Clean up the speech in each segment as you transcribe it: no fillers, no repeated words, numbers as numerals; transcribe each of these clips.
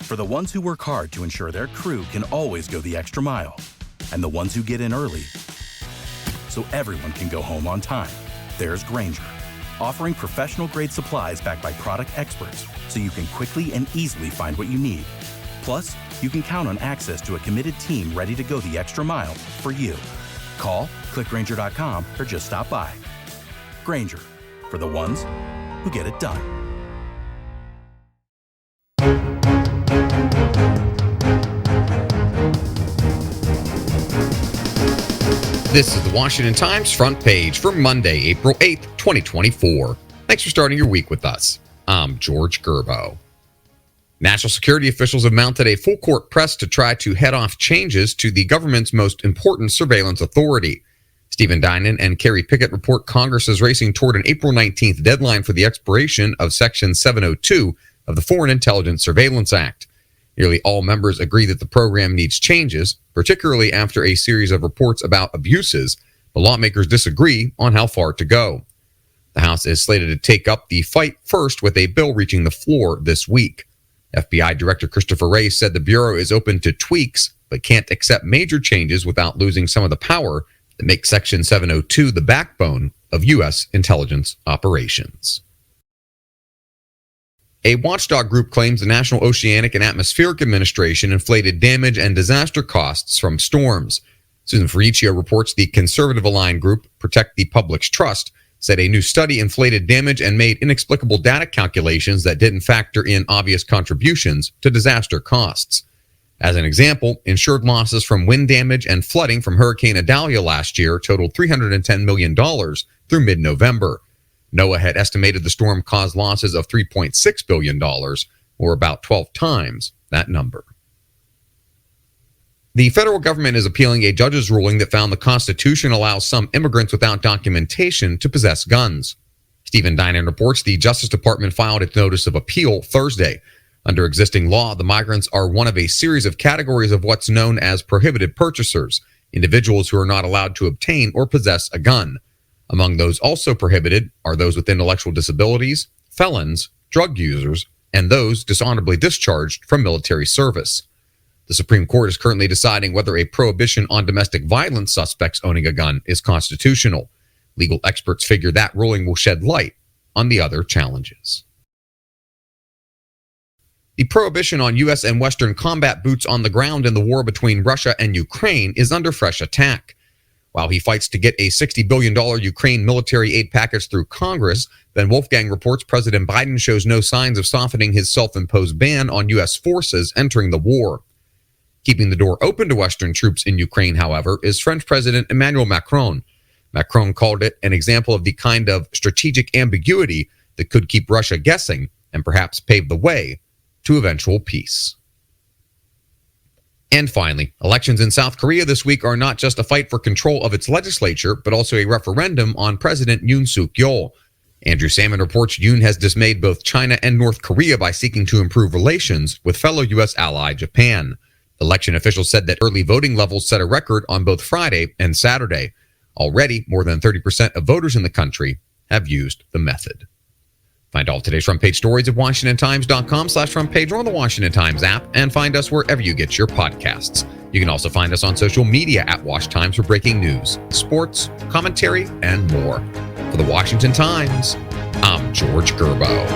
For the ones who work hard to ensure their crew can always go the extra mile, and the ones who get in early so everyone can go home on time, there's Grainger, offering professional-grade supplies backed by product experts so you can quickly and easily find what you need. Plus, you can count on access to a committed team ready to go the extra mile for you. Call, click Grainger.com, or just stop by. Grainger, for the ones who get it done. This is the Washington Times front page for Monday, April 8th, 2024. Thanks for starting your week with us. I'm George Gerbo. National security officials have mounted a full-court press to try to head off changes to the government's most important surveillance authority. Stephen Dinan and Kerry Pickett report Congress is racing toward an April 19th deadline for the expiration of Section 702 of the Foreign Intelligence Surveillance Act. Nearly all members agree that the program needs changes, particularly after a series of reports about abuses, but lawmakers disagree on how far to go. The House is slated to take up the fight first with a bill reaching the floor this week. FBI Director Christopher Wray said the Bureau is open to tweaks, but can't accept major changes without losing some of the power that makes Section 702 the backbone of U.S. intelligence operations. A watchdog group claims the National Oceanic and Atmospheric Administration inflated damage and disaster costs from storms. Susan Ferricchio reports the conservative-aligned group, Protect the Public's Trust, said a new study inflated damage and made inexplicable data calculations that didn't factor in obvious contributions to disaster costs. As an example, insured losses from wind damage and flooding from Hurricane Idalia last year totaled $310 million through mid-November. NOAA had estimated the storm caused losses of $3.6 billion, or about 12 times that number. The federal government is appealing a judge's ruling that found the Constitution allows some immigrants without documentation to possess guns. Stephen Dinan reports the Justice Department filed its notice of appeal Thursday. Under existing law, the migrants are one of a series of categories of what's known as prohibited purchasers, individuals who are not allowed to obtain or possess a gun. Among those also prohibited are those with intellectual disabilities, felons, drug users, and those dishonorably discharged from military service. The Supreme Court is currently deciding whether a prohibition on domestic violence suspects owning a gun is constitutional. Legal experts figure that ruling will shed light on the other challenges. The prohibition on U.S. and Western combat boots on the ground in the war between Russia and Ukraine is under fresh attack. While he fights to get a $60 billion Ukraine military aid package through Congress, Ben Wolfgang reports President Biden shows no signs of softening his self-imposed ban on U.S. forces entering the war. Keeping the door open to Western troops in Ukraine, however, is French President Emmanuel Macron. Macron called it an example of the kind of strategic ambiguity that could keep Russia guessing and perhaps pave the way to eventual peace. And finally, elections in South Korea this week are not just a fight for control of its legislature, but also a referendum on President Yoon Suk-yeol. Andrew Salmon reports Yoon has dismayed both China and North Korea by seeking to improve relations with fellow U.S. ally Japan. Election officials said that early voting levels set a record on both Friday and Saturday. Already, more than 30% of voters in the country have used the method. Find all today's front page stories at WashingtonTimes.com/front page or on the Washington Times app, and find us wherever you get your podcasts. You can also find us on social media at Wash Times for breaking news, sports, commentary, and more. For the Washington Times, I'm George Gerbo.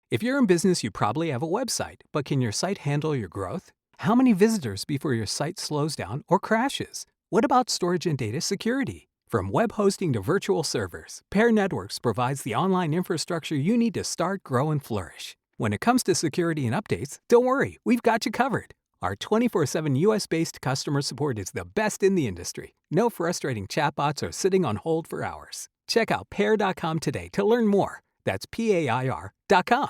If you're in business, you probably have a website, but can your site handle your growth? How many visitors before your site slows down or crashes? What about storage and data security? From web hosting to virtual servers, Pair Networks provides the online infrastructure you need to start, grow, and flourish. When it comes to security and updates, don't worry, we've got you covered. Our 24/7 US-based customer support is the best in the industry. No frustrating chatbots or sitting on hold for hours. Check out pair.com today to learn more. That's PAIR.com.